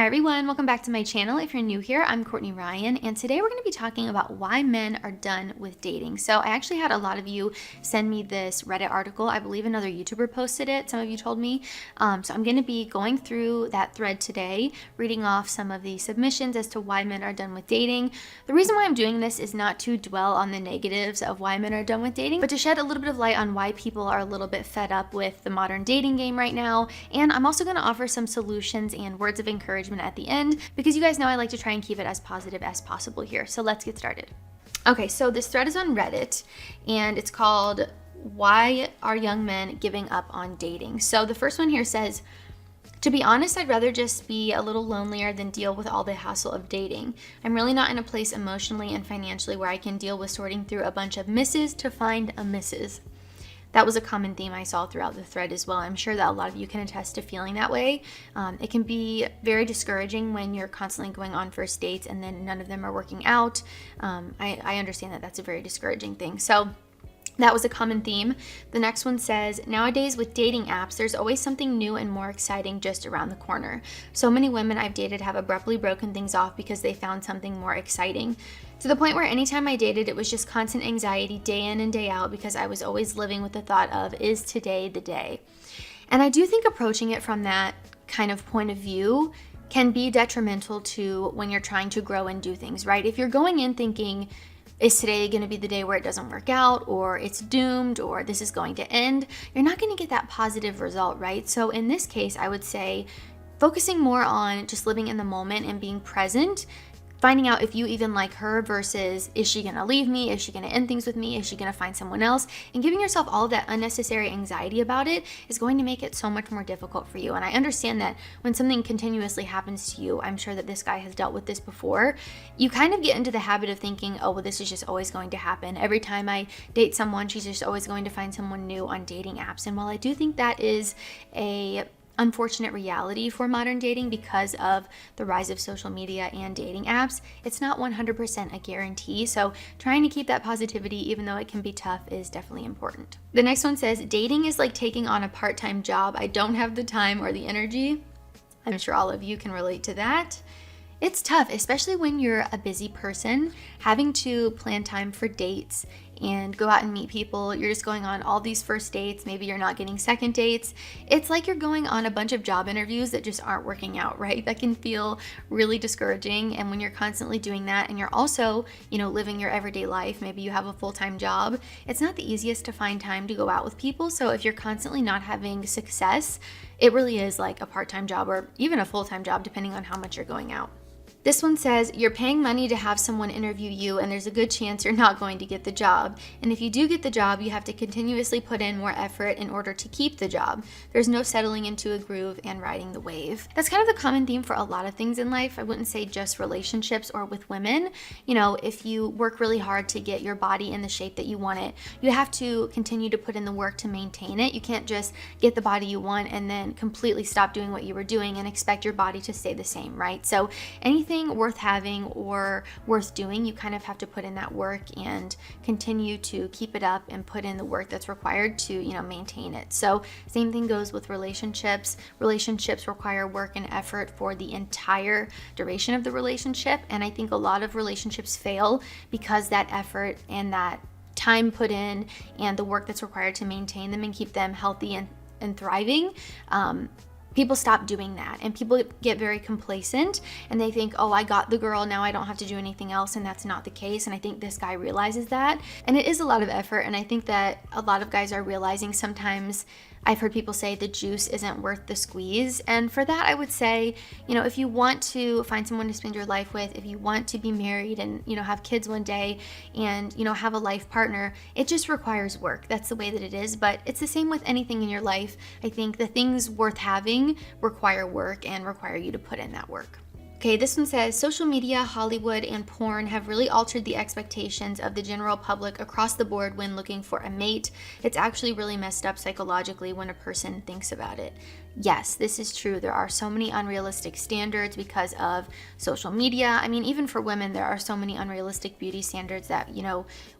Hi everyone, welcome back to my channel. If you're new here, I'm Courtney Ryan, and today we're going to be talking about why men are done with dating. So I actually had a lot of you send me this Reddit article. I believe another YouTuber posted it, some of you told me. So I'm going to be going through that thread today, reading off some of the submissions as to why men are done with dating. The reason why I'm doing this is not to dwell on the negatives of why men are done with dating, but to shed a little bit of light on why people are a little bit fed up with the modern dating game right now. And I'm also going to offer some solutions and words of encouragement at the end, because you guys know I like to try and keep it as positive as possible here. So let's get started. Okay, so this thread is on Reddit and it's called "Why Are Young Men Giving Up on Dating?" So the first one here says, "To be honest, I'd rather just be a little lonelier than deal with all the hassle of dating. I'm really not in a place emotionally and financially where I can deal with sorting through a bunch of misses to find a missus." That was a common theme I saw throughout the thread as well. I'm sure that a lot of you can attest to feeling that way. It can be very discouraging when you're constantly going on first dates and then none of them are working out. I understand that that's a very discouraging thing. So that was a common theme. The next one says, "Nowadays with dating apps, there's always something new and more exciting just around the corner. So many women I've dated have abruptly broken things off because they found something more exciting. To the point where anytime I dated, it was just constant anxiety day in and day out because I was always living with the thought of, is today the day?" And I do think approaching it from that kind of point of view can be detrimental to when you're trying to grow and do things, right? If you're going in thinking, is today going to be the day where it doesn't work out, or it's doomed, or this is going to end, you're not going to get that positive result, right? So in this case, I would say focusing more on just living in the moment and being present, finding out if you even like her versus is she going to leave me? Is she going to end things with me? Is she going to find someone else? And giving yourself all of that unnecessary anxiety about it is going to make it so much more difficult for you. And I understand that when something continuously happens to you, I'm sure that this guy has dealt with this before, you kind of get into the habit of thinking, oh, well, this is just always going to happen. Every time I date someone, she's just always going to find someone new on dating apps. And while I do think that is a unfortunate reality for modern dating because of the rise of social media and dating apps, it's not 100% a guarantee. So trying to keep that positivity, even though it can be tough, is definitely important. The next one says, "Dating is like taking on a part-time job. I don't have the time or the energy." I'm sure all of you can relate to that. It's tough, especially when you're a busy person, having to plan time for dates and go out and meet people. You're just going on all these first dates. Maybe you're not getting second dates. It's like you're going on a bunch of job interviews that just aren't working out, right? That can feel really discouraging. And when you're constantly doing that and you're also, living your everyday life, maybe you have a full-time job, it's not the easiest to find time to go out with people. So if you're constantly not having success, it really is like a part-time job or even a full-time job, depending on how much you're going out. This one says, "You're paying money to have someone interview you, and there's a good chance you're not going to get the job. And if you do get the job, you have to continuously put in more effort in order to keep the job. There's no settling into a groove and riding the wave." That's kind of the common theme for a lot of things in life. I wouldn't say just relationships or with women. If you work really hard to get your body in the shape that you want it, you have to continue to put in the work to maintain it. You can't just get the body you want and then completely stop doing what you were doing and expect your body to stay the same, right? So anything worth having or worth doing, you kind of have to put in that work and continue to keep it up and put in the work that's required to, maintain it. So same thing goes with relationships. Relationships require work and effort for the entire duration of the relationship. And I think a lot of relationships fail because that effort and that time put in and the work that's required to maintain them and keep them healthy and thriving, people stop doing that and people get very complacent and they think, oh, I got the girl, now I don't have to do anything else. And that's not the case. And I think this guy realizes that. And it is a lot of effort. And I think that a lot of guys are realizing sometimes, I've heard people say the juice isn't worth the squeeze. And for that, I would say, if you want to find someone to spend your life with, if you want to be married and, have kids one day and, have a life partner, it just requires work. That's the way that it is. But it's the same with anything in your life. I think the things worth having require work and require you to put in that work. Okay, this one says, "Social media, Hollywood, and porn have really altered the expectations of the general public across the board when looking for a mate. It's actually really messed up psychologically when a person thinks about it." Yes, this is true. There are so many unrealistic standards because of social media. I mean, even for women, there are so many unrealistic beauty standards that,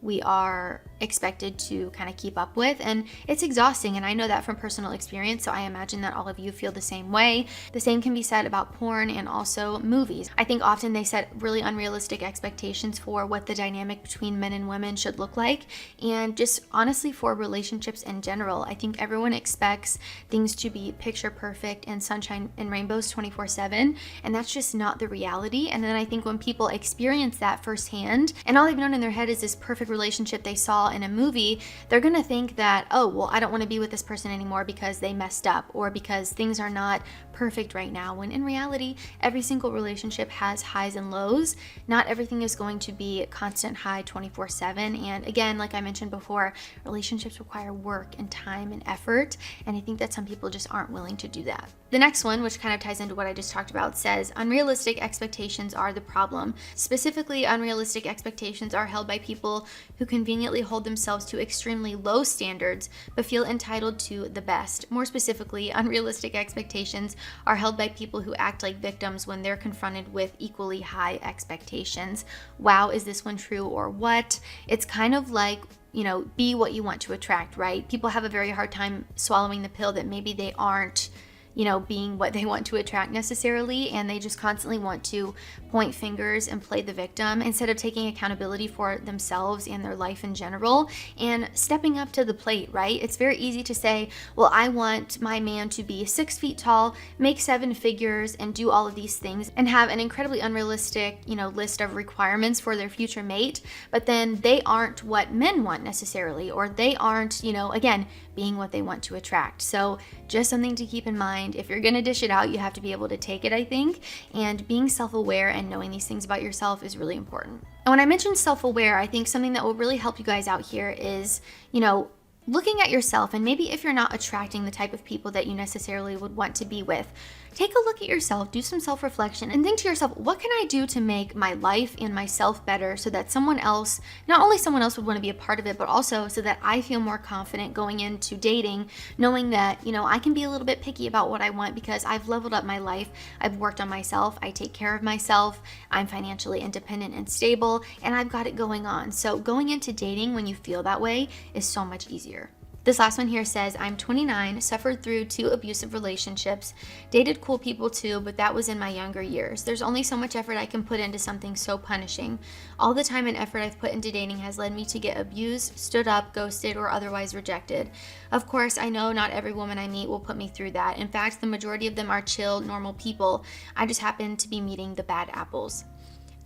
we are expected to kind of keep up with. And it's exhausting. And I know that from personal experience. So I imagine that all of you feel the same way. The same can be said about porn and also movies. I think often they set really unrealistic expectations for what the dynamic between men and women should look like. And just honestly, for relationships in general, I think everyone expects things to be picture perfect and sunshine and rainbows 24/7, and that's just not the reality. And then I think when people experience that firsthand and all they've known in their head is this perfect relationship they saw in a movie, they're gonna think that, oh well, I don't want to be with this person anymore because they messed up or because things are not perfect right now, when in reality every single relationship has highs and lows. Not everything is going to be constant high 24/7, and again, like I mentioned before, relationships require work and time and effort, and I think that some people just aren't willing to do that. The next one, which kind of ties into what I just talked about, says unrealistic expectations are the problem. Specifically, unrealistic expectations are held by people who conveniently hold themselves to extremely low standards but feel entitled to the best. More specifically, unrealistic expectations are held by people who act like victims when they're confronted with equally high expectations. Wow, is this one true or what? It's kind of like, be what you want to attract, right? People have a very hard time swallowing the pill that maybe they aren't being what they want to attract necessarily, and they just constantly want to point fingers and play the victim instead of taking accountability for themselves and their life in general and stepping up to the plate, right? It's very easy to say, well, I want my man to be 6 feet tall, make 7 figures, and do all of these things and have an incredibly unrealistic, list of requirements for their future mate, but then they aren't what men want necessarily, or they aren't, again, being what they want to attract. So just something to keep in mind. If you're going to dish it out, you have to be able to take it, I think. And being self-aware and knowing these things about yourself is really important. And when I mention self-aware, I think something that will really help you guys out here is, looking at yourself, and maybe if you're not attracting the type of people that you necessarily would want to be with, take a look at yourself, do some self-reflection, and think to yourself, what can I do to make my life and myself better so that someone else, not only someone else would want to be a part of it, but also so that I feel more confident going into dating, knowing that, I can be a little bit picky about what I want because I've leveled up my life, I've worked on myself, I take care of myself, I'm financially independent and stable, and I've got it going on. So going into dating when you feel that way is so much easier. This last one here says, I'm 29, suffered through 2 abusive relationships, dated cool people too, but that was in my younger years. There's only so much effort I can put into something so punishing. All the time and effort I've put into dating has led me to get abused, stood up, ghosted, or otherwise rejected. Of course, I know not every woman I meet will put me through that. In fact, the majority of them are chill, normal people. I just happen to be meeting the bad apples.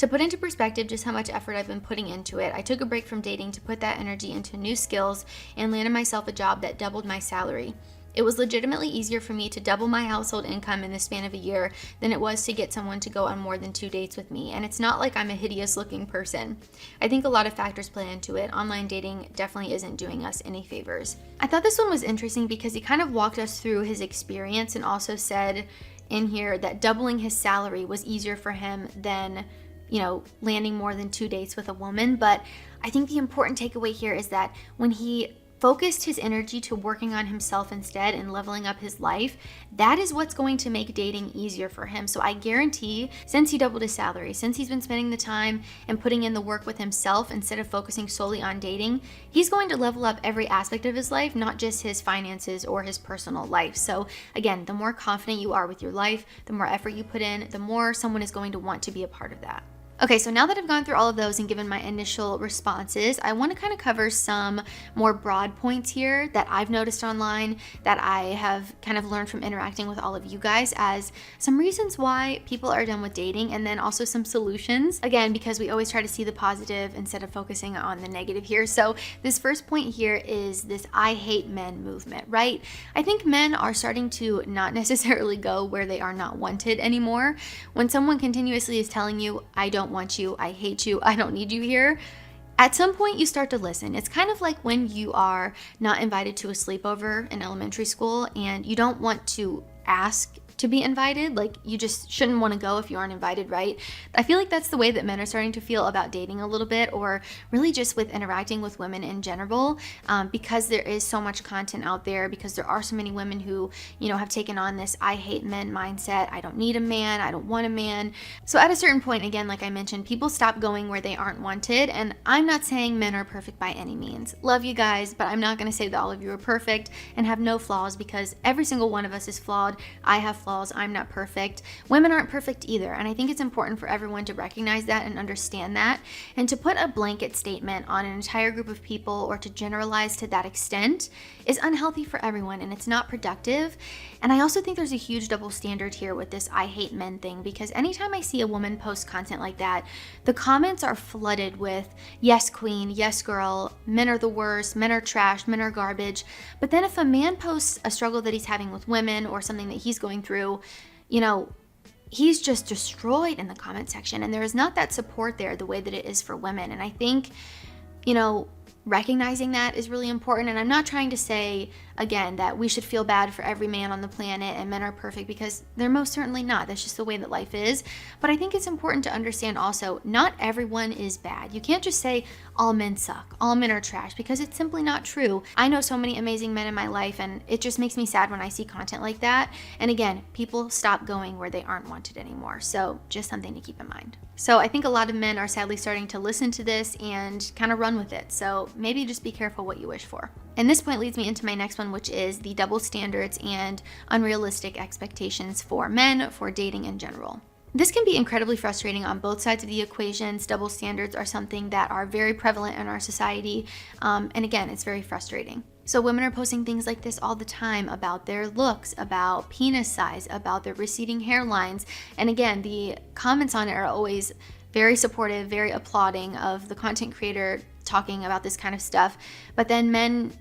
To put into perspective just how much effort I've been putting into it, I took a break from dating to put that energy into new skills and landed myself a job that doubled my salary. It was legitimately easier for me to double my household income in the span of a year than it was to get someone to go on more than 2 dates with me. And it's not like I'm a hideous looking person. I think a lot of factors play into it. Online dating definitely isn't doing us any favors. I thought this one was interesting because he kind of walked us through his experience and also said in here that doubling his salary was easier for him than landing more than 2 dates with a woman. But I think the important takeaway here is that when he focused his energy to working on himself instead and leveling up his life, that is what's going to make dating easier for him. So I guarantee, since he doubled his salary, since he's been spending the time and putting in the work with himself instead of focusing solely on dating, he's going to level up every aspect of his life, not just his finances or his personal life. So again, the more confident you are with your life, the more effort you put in, the more someone is going to want to be a part of that. Okay, so now that I've gone through all of those and given my initial responses, I want to kind of cover some more broad points here that I've noticed online that I have kind of learned from interacting with all of you guys as some reasons why people are done with dating, and then also some solutions, again, because we always try to see the positive instead of focusing on the negative here. So this first point here is this I hate men movement, right? I think men are starting to not necessarily go where they are not wanted anymore. When someone continuously is telling you, I don't want you, I hate you, I don't need you here, at some point you start to listen. It's kind of like when you are not invited to a sleepover in elementary school and you don't want to ask to be invited. Like, you just shouldn't want to go if you aren't invited, right? I feel like that's the way that men are starting to feel about dating a little bit, or really just with interacting with women in general, because there is so much content out there, because there are so many women who, have taken on this I hate men mindset. I don't need a man. I don't want a man. So at a certain point, again, like I mentioned, people stop going where they aren't wanted. And I'm not saying men are perfect by any means. Love you guys, but I'm not going to say that all of you are perfect and have no flaws, because every single one of us is flawed. I have flaws. I'm not perfect. Women aren't perfect either. And I think it's important for everyone to recognize that and understand that. And to put a blanket statement on an entire group of people, or to generalize to that extent, is unhealthy for everyone, and it's not productive. And I also think there's a huge double standard here with this I hate men thing, because anytime I see a woman post content like that, the comments are flooded with, yes queen, yes girl, men are the worst, men are trash, men are garbage. But then if a man posts a struggle that he's having with women, or something that he's going through, he's just destroyed in the comment section, and there is not that support there the way that it is for women. And I think, recognizing that is really important. And I'm not trying to say, again, that we should feel bad for every man on the planet and men are perfect, because they're most certainly not. That's just the way that life is. But I think it's important to understand also, not everyone is bad. You can't just say all men suck, all men are trash, because it's simply not true. I know so many amazing men in my life, and it just makes me sad when I see content like that. And again, people stop going where they aren't wanted anymore. So just something to keep in mind. So I think a lot of men are sadly starting to listen to this and kind of run with it. So maybe just be careful what you wish for. And this point leads me into my next one, which is the double standards and unrealistic expectations for men for dating in general. This can be incredibly frustrating on both sides of the equations. Double standards are something that are very prevalent in our society. And again, it's very frustrating. So women are posting things like this all the time about their looks, about penis size, about their receding hairlines. And again, the comments on it are always very supportive, very applauding of the content creator talking about this kind of stuff. But then men,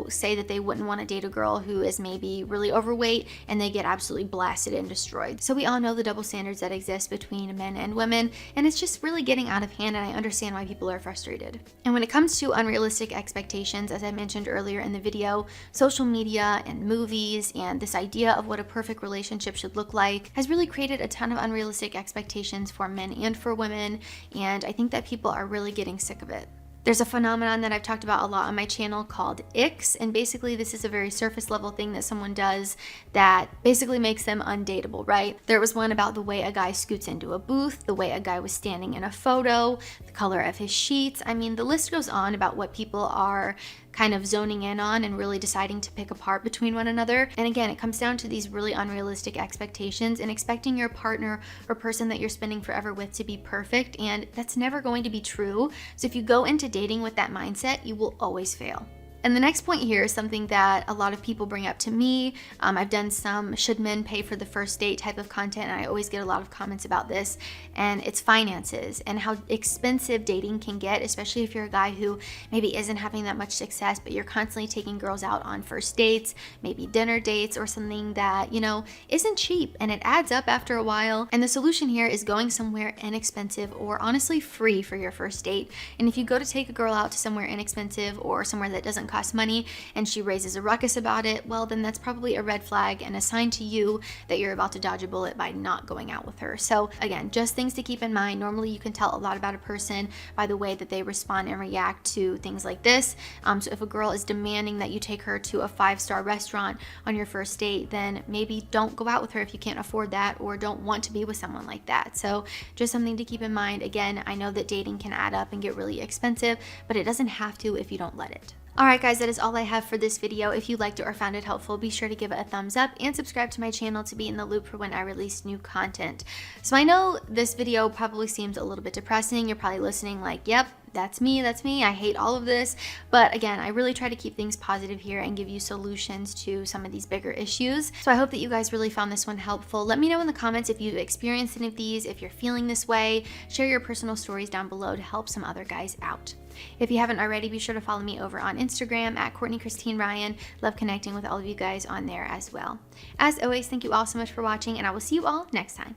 say that they wouldn't want to date a girl who is maybe really overweight, and they get absolutely blasted and destroyed. So we all know the double standards that exist between men and women, and it's just really getting out of hand, and I understand why people are frustrated. And when it comes to unrealistic expectations, as I mentioned earlier in the video, social media and movies and this idea of what a perfect relationship should look like has really created a ton of unrealistic expectations for men and for women, and I think that people are really getting sick of it. There's a phenomenon that I've talked about a lot on my channel called icks, and basically this is a very surface level thing that someone does that basically makes them undateable, right? There was one about the way a guy scoots into a booth, the way a guy was standing in a photo, the color of his sheets. I mean, the list goes on about what people are kind of zoning in on and really deciding to pick apart between one another. And again, it comes down to these really unrealistic expectations and expecting your partner or person that you're spending forever with to be perfect, and that's never going to be true. So if you go into dating with that mindset, you will always fail. And the next point here is something that a lot of people bring up to me. I've done some should men pay for the first date type of content, and I always get a lot of comments about this, and it's finances and how expensive dating can get, especially if you're a guy who maybe isn't having that much success, but you're constantly taking girls out on first dates, maybe dinner dates, or something that, isn't cheap, and it adds up after a while. And the solution here is going somewhere inexpensive or honestly free for your first date. And if you go to take a girl out to somewhere inexpensive or somewhere that doesn't cost money, and she raises a ruckus about it, well, then that's probably a red flag and a sign to you that you're about to dodge a bullet by not going out with her. So again, just things to keep in mind. Normally you can tell a lot about a person by the way that they respond and react to things like this. So if a girl is demanding that you take her to a 5-star restaurant on your first date, then maybe don't go out with her if you can't afford that or don't want to be with someone like that. So just something to keep in mind. Again, I know that dating can add up and get really expensive, but it doesn't have to if you don't let it. Alright guys, that is all I have for this video. If you liked it or found it helpful, be sure to give it a thumbs up and subscribe to my channel to be in the loop for when I release new content. So I know this video probably seems a little bit depressing. You're probably listening like, yep, that's me, I hate all of this. But again, I really try to keep things positive here and give you solutions to some of these bigger issues. So I hope that you guys really found this one helpful. Let me know in the comments if you've experienced any of these, if you're feeling this way. Share your personal stories down below to help some other guys out. If you haven't already, be sure to follow me over on Instagram at Courtney Christine Ryan. Love connecting with all of you guys on there as well. As always, thank you all so much for watching, and I will see you all next time.